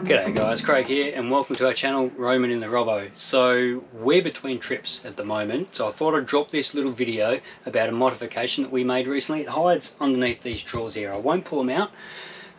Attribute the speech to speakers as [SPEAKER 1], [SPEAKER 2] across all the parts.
[SPEAKER 1] G'day guys, Craig here and welcome to our channel Roamin in the Robbo. So we're between trips at the moment, so I thought I'd drop this little video about a modification that we made recently. It hides underneath these drawers here. I won't pull them out.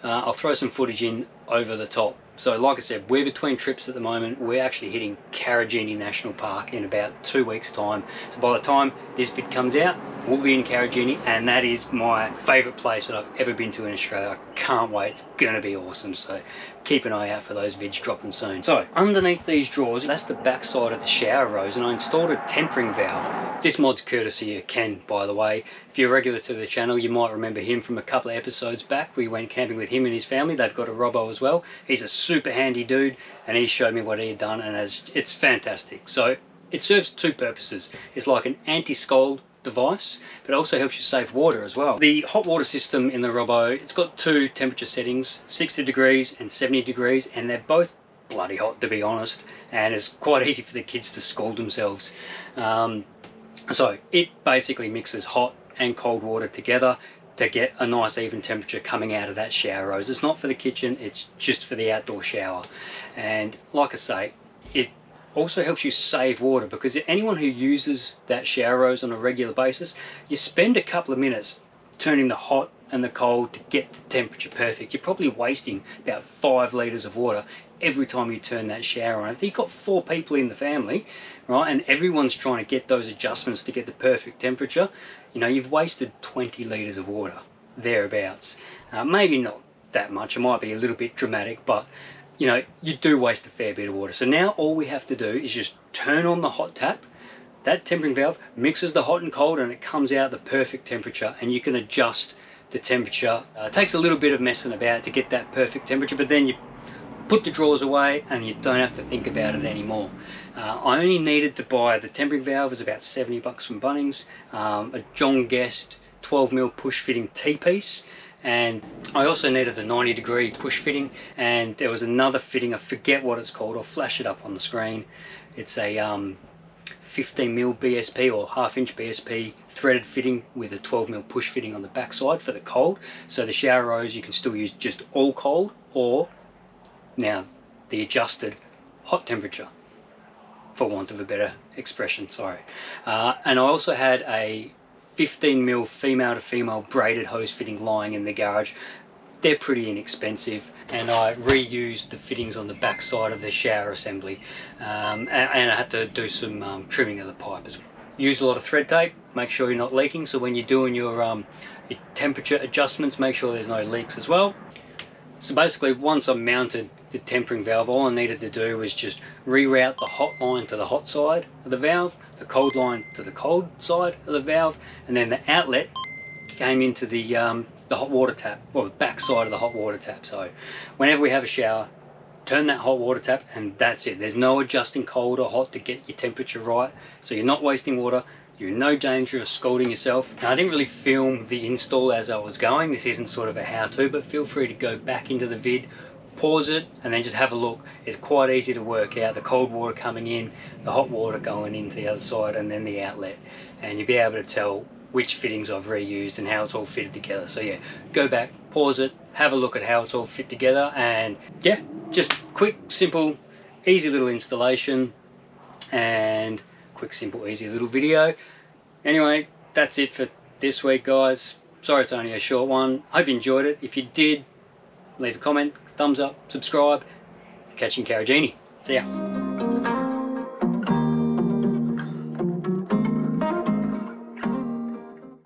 [SPEAKER 1] I'll throw some footage in over the top. So like I said, we're between trips at the moment. We're actually hitting Karijini National Park in about 2 weeks time. So by the time this vid comes out, we'll be in Karijini, and that is my favourite place that I've ever been to in Australia. I can't wait, it's gonna be awesome. So keep an eye out for those vids dropping soon. So underneath these drawers, that's the back side of the shower rose, and I installed a tempering valve. This mod's courtesy of Ken, by the way. If you're regular to the channel, you might remember him from a couple of episodes back. We went camping with him and his family. They've got a Robbo as well. He's a super handy dude, and he showed me what he had done, and it's fantastic. So it serves two purposes. It's like an anti-Scold device, but it also helps you save water as well. The hot water system in the Robbo, it's got two temperature settings, 60 degrees and 70 degrees, and they're both bloody hot, to be honest, and it's quite easy for the kids to scald themselves. So it basically mixes hot and cold water together to get a nice even temperature coming out of that shower rose. It's not for the kitchen, it's just for the outdoor shower. And like I say, it also helps you save water, because anyone who uses that shower rose on a regular basis, you spend a couple of minutes turning the hot and the cold to get the temperature perfect. You're probably wasting about 5 litres of water every time you turn that shower on. If you've got 4 people in the family, right, and everyone's trying to get those adjustments to get the perfect temperature, you know, you've wasted 20 litres of water, thereabouts. Maybe not that much, it might be a little bit dramatic, but you know, you do waste a fair bit of water. So now all we have to do is just turn on the hot tap. That tempering valve mixes the hot and cold, and it comes out the perfect temperature, and you can adjust the temperature. It takes a little bit of messing about to get that perfect temperature, but then you put the drawers away and you don't have to think about it anymore. I only needed to buy the tempering valve. It was about 70 bucks from Bunnings, a John Guest 12mm push fitting T-piece, and I also needed the 90-degree push fitting, and there was another fitting, I forget what it's called, I'll flash it up on the screen. It's a 15mm BSP or half-inch BSP threaded fitting with a 12mm push fitting on the back side for the cold. So the shower rose, you can still use just all cold, or now the adjusted hot temperature, for want of a better expression, sorry. And I also had a 15mm female to female braided hose fitting lying in the garage. They're pretty inexpensive, and I reused the fittings on the back side of the shower assembly, and I had to do some trimming of the pipe as well. Use a lot of thread tape, make sure you're not leaking, so when you're doing your temperature adjustments, make sure there's no leaks as well. So basically, once I mounted the tempering valve, all I needed to do was just reroute the hot line to the hot side of the valve, the cold line to the cold side of the valve, and then the outlet came into the hot water tap, or the back side of the hot water tap. So whenever we have a shower, turn that hot water tap, and that's it. There's no adjusting cold or hot to get your temperature right, so you're not wasting water. You're in no danger of scalding yourself. Now, I didn't really film the install as I was going. This isn't sort of a how-to, but feel free to go back into the vid, pause it, and then just have a look. It's quite easy to work out the cold water coming in, the hot water going into the other side, and then the outlet. And you'll be able to tell which fittings I've reused and how it's all fitted together. So yeah, go back, pause it, have a look at how it's all fit together, and yeah, just quick, simple, easy little installation, and quick, simple, easy little video. Anyway, that's it for this week, guys. Sorry it's only a short one. Hope you enjoyed it. If you did, leave a comment, thumbs up, subscribe. Catch you in Karijini. See ya.